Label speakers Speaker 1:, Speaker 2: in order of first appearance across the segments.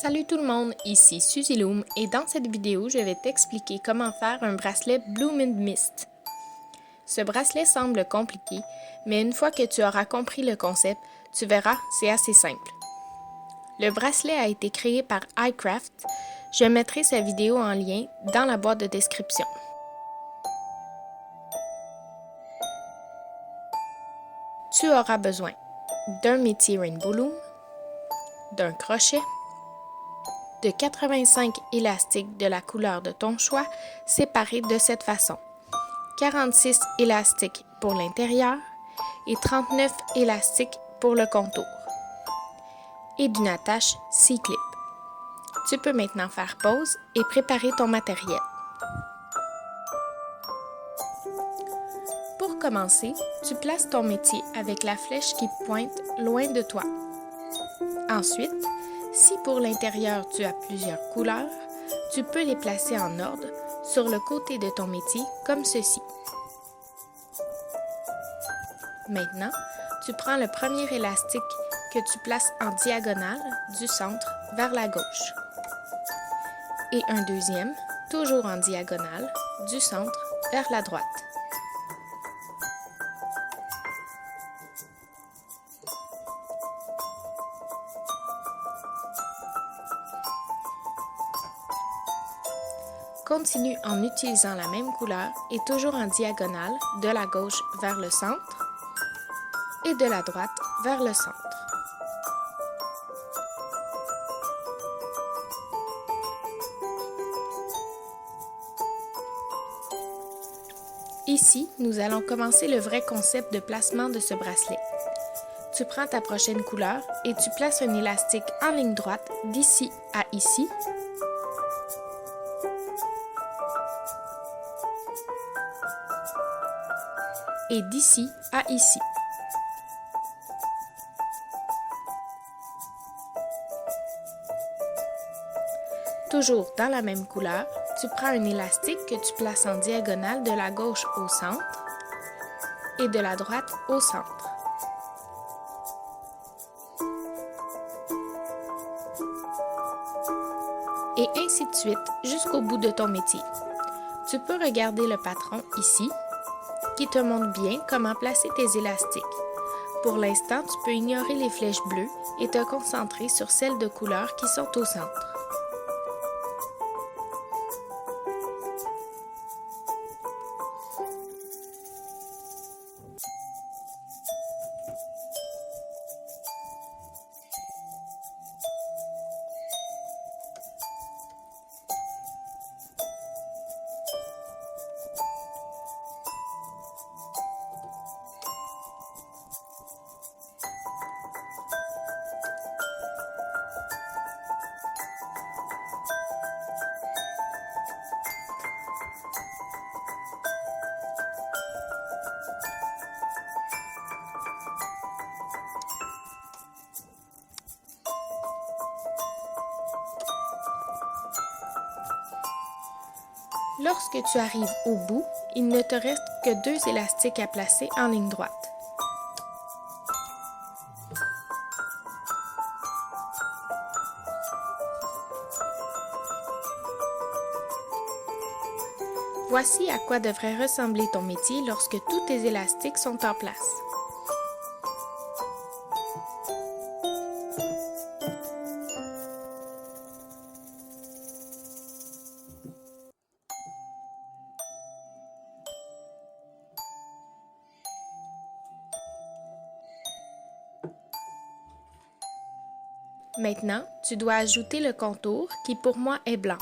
Speaker 1: Salut tout le monde, ici Suzy Loom et dans cette vidéo, je vais t'expliquer comment faire un bracelet Bloom and Mist. Ce bracelet semble compliqué, mais une fois que tu auras compris le concept, tu verras, c'est assez simple. Le bracelet a été créé par iCraft. Je mettrai sa vidéo en lien dans la boîte de description. Tu auras besoin d'un métier Rainbow Loom, d'un crochet, de 85 élastiques de la couleur de ton choix séparés de cette façon. 46 élastiques pour l'intérieur et 39 élastiques pour le contour. Et d'une attache C-clip. Tu peux maintenant faire pause et préparer ton matériel. Pour commencer, tu places ton métier avec la flèche qui pointe loin de toi. Ensuite, si pour l'intérieur tu as plusieurs couleurs, tu peux les placer en ordre sur le côté de ton métier comme ceci. Maintenant, tu prends le premier élastique que tu places en diagonale du centre vers la gauche et un deuxième, toujours en diagonale, du centre vers la droite. Continue en utilisant la même couleur et toujours en diagonale de la gauche vers le centre et de la droite vers le centre. Ici, nous allons commencer le vrai concept de placement de ce bracelet. Tu prends ta prochaine couleur et tu places un élastique en ligne droite d'ici à ici. Et d'ici à ici. Toujours dans la même couleur, tu prends un élastique que tu places en diagonale de la gauche au centre et de la droite au centre. Et ainsi de suite jusqu'au bout de ton métier. Tu peux regarder le patron ici qui te montre bien comment placer tes élastiques. Pour l'instant, tu peux ignorer les flèches bleues et te concentrer sur celles de couleur qui sont au centre. Lorsque tu arrives au bout, il ne te reste que 2 élastiques à placer en ligne droite. Voici à quoi devrait ressembler ton métier lorsque tous tes élastiques sont en place. Maintenant, tu dois ajouter le contour qui pour moi est blanc.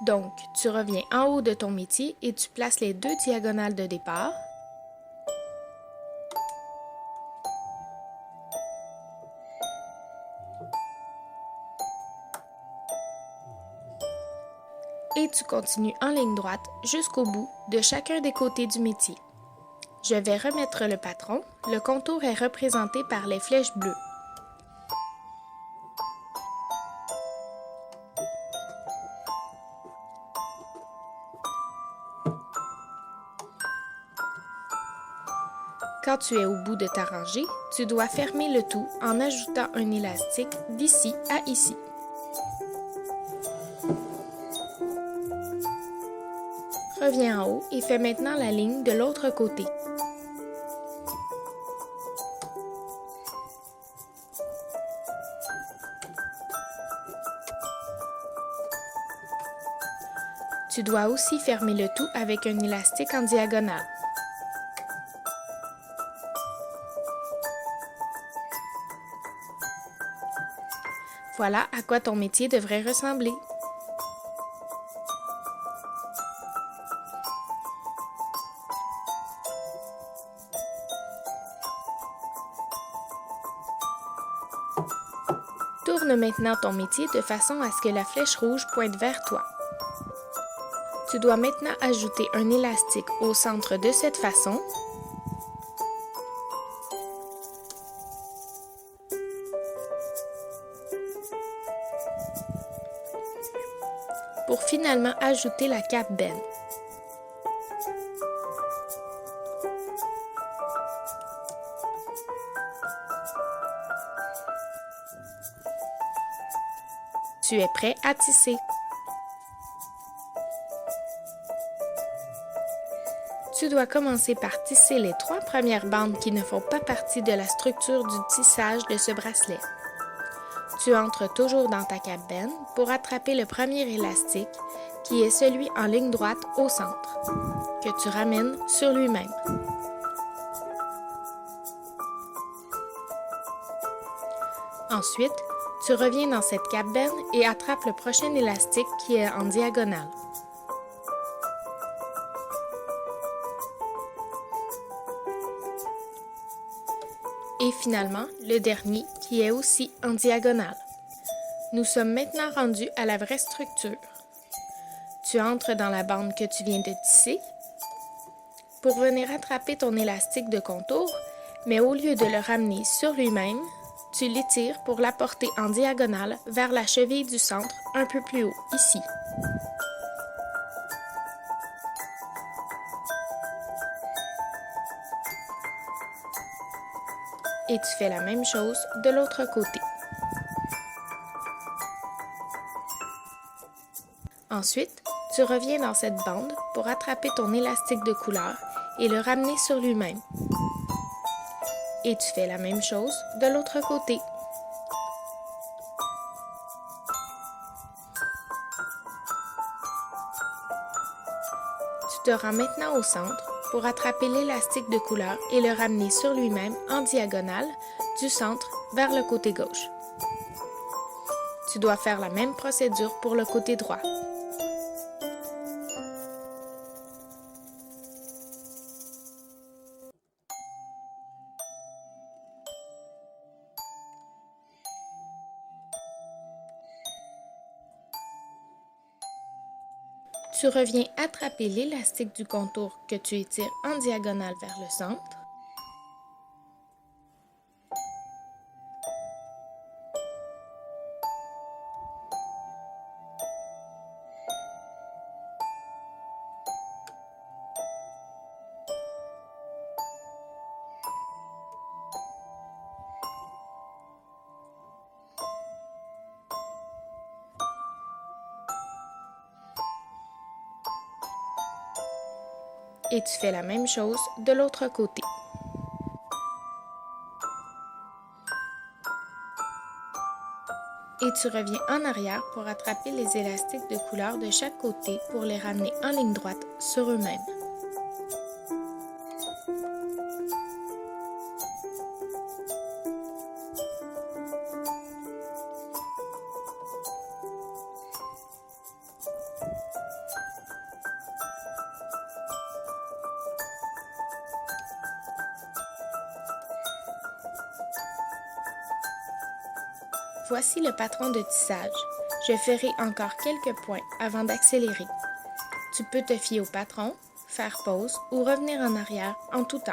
Speaker 1: Donc, tu reviens en haut de ton métier et tu places les 2 diagonales de départ. Et tu continues en ligne droite jusqu'au bout de chacun des côtés du métier. Je vais remettre le patron. Le contour est représenté par les flèches bleues. Quand tu es au bout de ta rangée, tu dois fermer le tout en ajoutant un élastique d'ici à ici. Reviens en haut et fais maintenant la ligne de l'autre côté. Tu dois aussi fermer le tout avec un élastique en diagonale. Voilà à quoi ton métier devrait ressembler. Tourne maintenant ton métier de façon à ce que la flèche rouge pointe vers toi. Tu dois maintenant ajouter un élastique au centre de cette façon. Pour finalement ajouter la cape Ben. Tu es prêt à tisser. Tu dois commencer par tisser les 3 premières bandes qui ne font pas partie de la structure du tissage de ce bracelet. Tu entres toujours dans ta cape Ben pour attraper le premier élastique, qui est celui en ligne droite au centre, que tu ramènes sur lui-même. Ensuite, tu reviens dans cette cape Ben et attrapes le prochain élastique qui est en diagonale. Et finalement, le dernier qui est aussi en diagonale. Nous sommes maintenant rendus à la vraie structure. Tu entres dans la bande que tu viens de tisser pour venir attraper ton élastique de contour, mais au lieu de le ramener sur lui-même, tu l'étires pour l'apporter en diagonale vers la cheville du centre un peu plus haut, ici. Et tu fais la même chose de l'autre côté. Ensuite, tu reviens dans cette bande pour attraper ton élastique de couleur et le ramener sur lui-même. Et tu fais la même chose de l'autre côté. Tu te rends maintenant au centre pour attraper l'élastique de couleur et le ramener sur lui-même en diagonale du centre vers le côté gauche. Tu dois faire la même procédure pour le côté droit. Tu reviens attraper l'élastique du contour que tu étires en diagonale vers le centre. Et tu fais la même chose de l'autre côté. Et tu reviens en arrière pour attraper les élastiques de couleur de chaque côté pour les ramener en ligne droite sur eux-mêmes. Voici le patron de tissage. Je ferai encore quelques points avant d'accélérer. Tu peux te fier au patron, faire pause ou revenir en arrière en tout temps.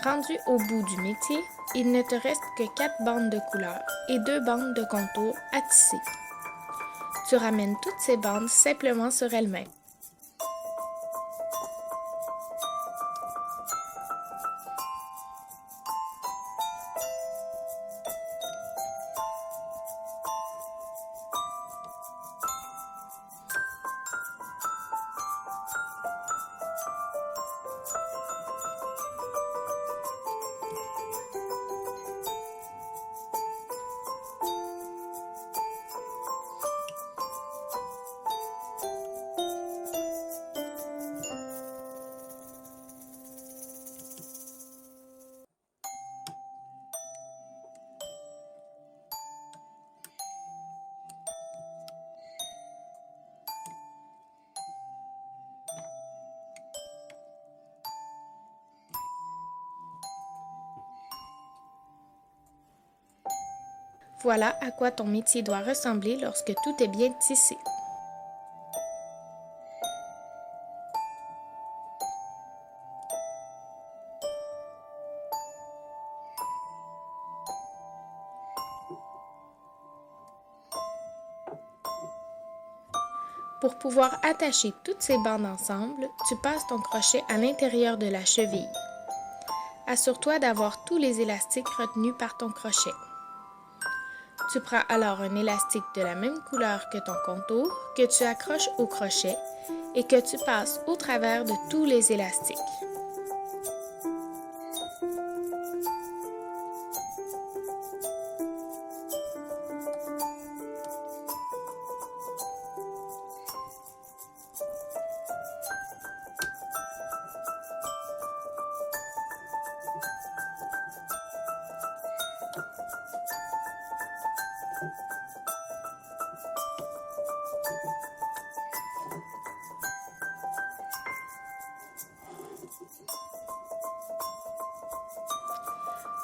Speaker 1: Rendu au bout du métier, il ne te reste que 4 bandes de couleur et 2 bandes de contour à tisser. Tu ramènes toutes ces bandes simplement sur elles-mêmes. Voilà à quoi ton métier doit ressembler lorsque tout est bien tissé. Pour pouvoir attacher toutes ces bandes ensemble, tu passes ton crochet à l'intérieur de la cheville. Assure-toi d'avoir tous les élastiques retenus par ton crochet. Tu prends alors un élastique de la même couleur que ton contour que tu accroches au crochet et que tu passes au travers de tous les élastiques.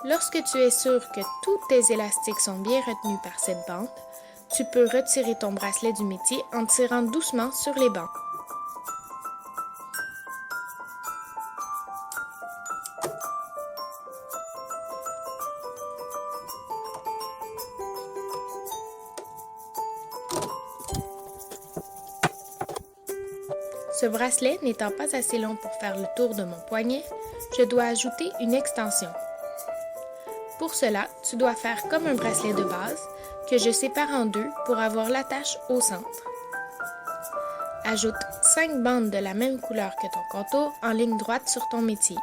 Speaker 1: Lorsque tu es sûr que tous tes élastiques sont bien retenus par cette bande, tu peux retirer ton bracelet du métier en tirant doucement sur les bandes. Ce bracelet n'étant pas assez long pour faire le tour de mon poignet, je dois ajouter une extension. Pour cela, tu dois faire comme un bracelet de base que je sépare en deux pour avoir l'attache au centre. Ajoute 5 bandes de la même couleur que ton contour en ligne droite sur ton métier.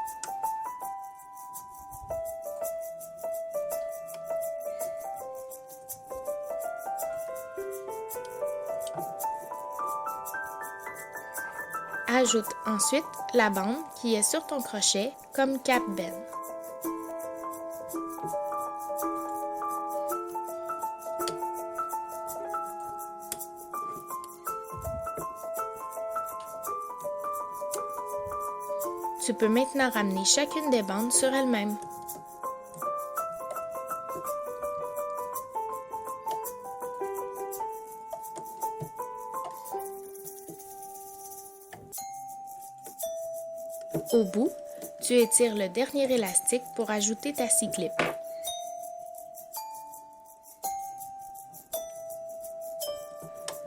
Speaker 1: Ajoute ensuite la bande qui est sur ton crochet comme cap bend. Tu peux maintenant ramener chacune des bandes sur elles-mêmes. Au bout, tu étires le dernier élastique pour ajouter ta scie-clip.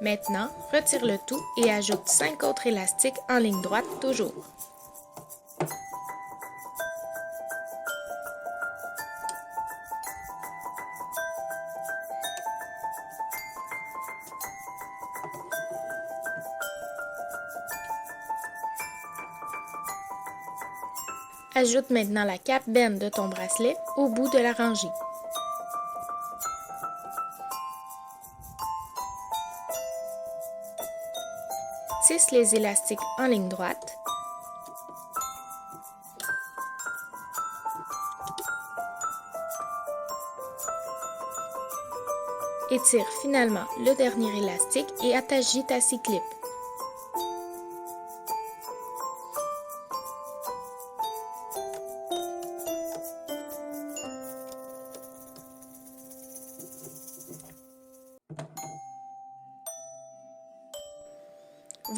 Speaker 1: Maintenant, retire le tout et ajoute 5 autres élastiques en ligne droite toujours. Ajoute maintenant la cap bend de ton bracelet au bout de la rangée. Tisse les élastiques en ligne droite. Étire finalement le dernier élastique et attache ta scie-clip.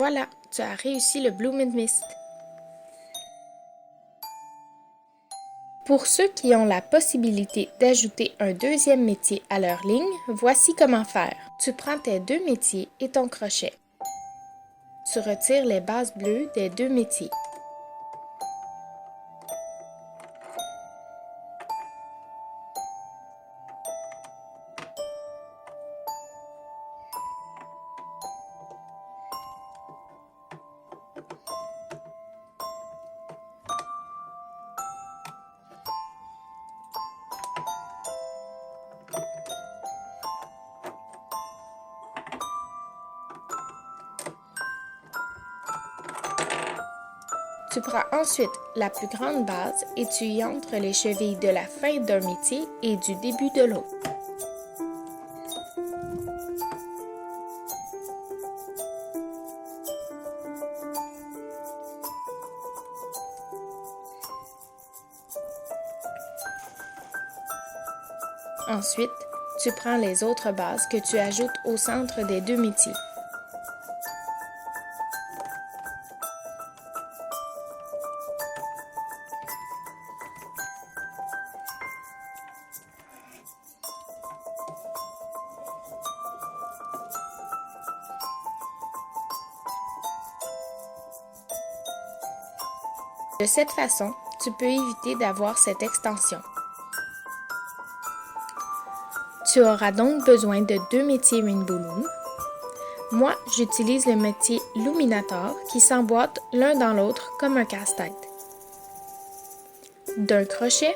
Speaker 1: Voilà, tu as réussi le Bloom and Mist. Pour ceux qui ont la possibilité d'ajouter un deuxième métier à leur ligne, voici comment faire. Tu prends tes deux métiers et ton crochet. Tu retires les bases bleues des deux métiers. Tu prends ensuite la plus grande base et tu y entres les chevilles de la fin d'un métier et du début de l'autre. Ensuite, tu prends les autres bases que tu ajoutes au centre des deux métiers. De cette façon, tu peux éviter d'avoir cette extension. Tu auras donc besoin de deux métiers Rainbow Loom. Moi, j'utilise le métier Luminator qui s'emboîte l'un dans l'autre comme un casse-tête. D'un crochet,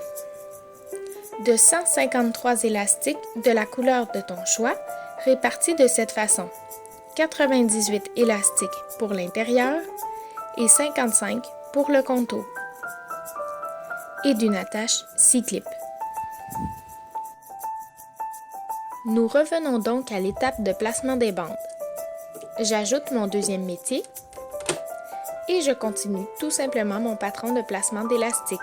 Speaker 1: de 153 élastiques de la couleur de ton choix, répartis de cette façon. 98 élastiques pour l'intérieur et 55 pour le contour. Et d'une attache 6 clips. Nous revenons donc à l'étape de placement des bandes. J'ajoute mon deuxième métier et je continue tout simplement mon patron de placement d'élastique.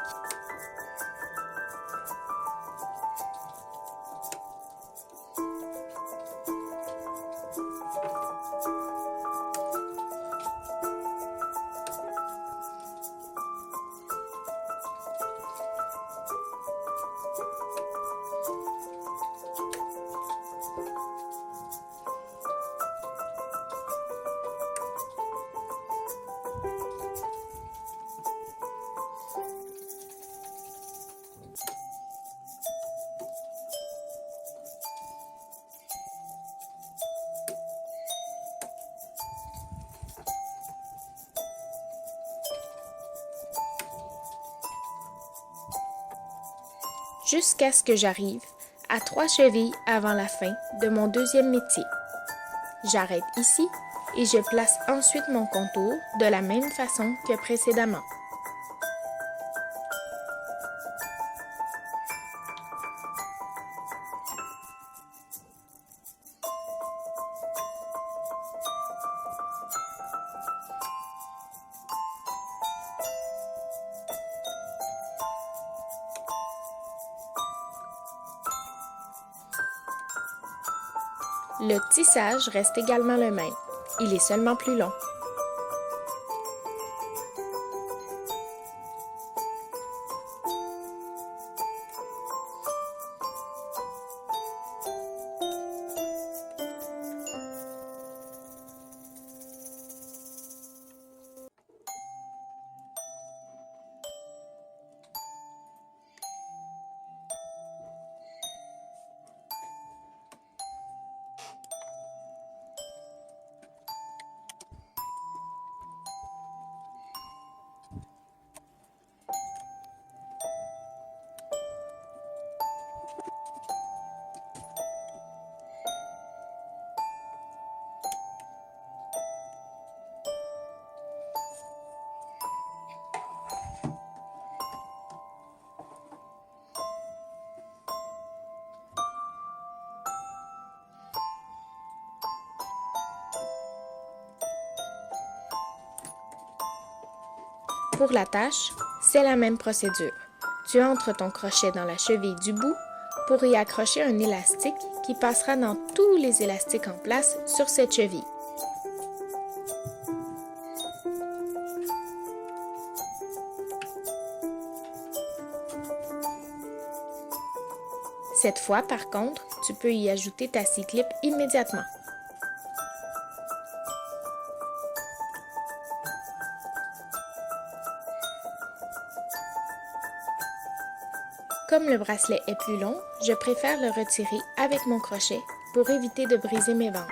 Speaker 1: Jusqu'à ce que j'arrive à 3 chevilles avant la fin de mon deuxième métier. J'arrête ici et je place ensuite mon contour de la même façon que précédemment. Le tissage reste également le même, il est seulement plus long. Pour la tâche, c'est la même procédure. Tu entres ton crochet dans la cheville du bout pour y accrocher un élastique qui passera dans tous les élastiques en place sur cette cheville. Cette fois, par contre, tu peux y ajouter ta scie-clip immédiatement. Comme le bracelet est plus long, je préfère le retirer avec mon crochet pour éviter de briser mes bandes.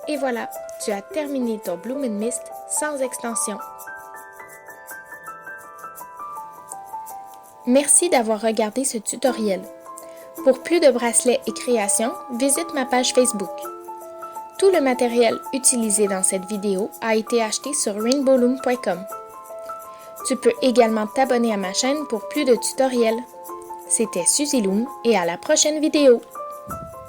Speaker 1: Et voilà, tu as terminé ton Bloom Mist sans extension. Merci d'avoir regardé ce tutoriel. Pour plus de bracelets et créations, visite ma page Facebook. Tout le matériel utilisé dans cette vidéo a été acheté sur rainbowloom.com. Tu peux également t'abonner à ma chaîne pour plus de tutoriels. C'était Suzy Loom et à la prochaine vidéo!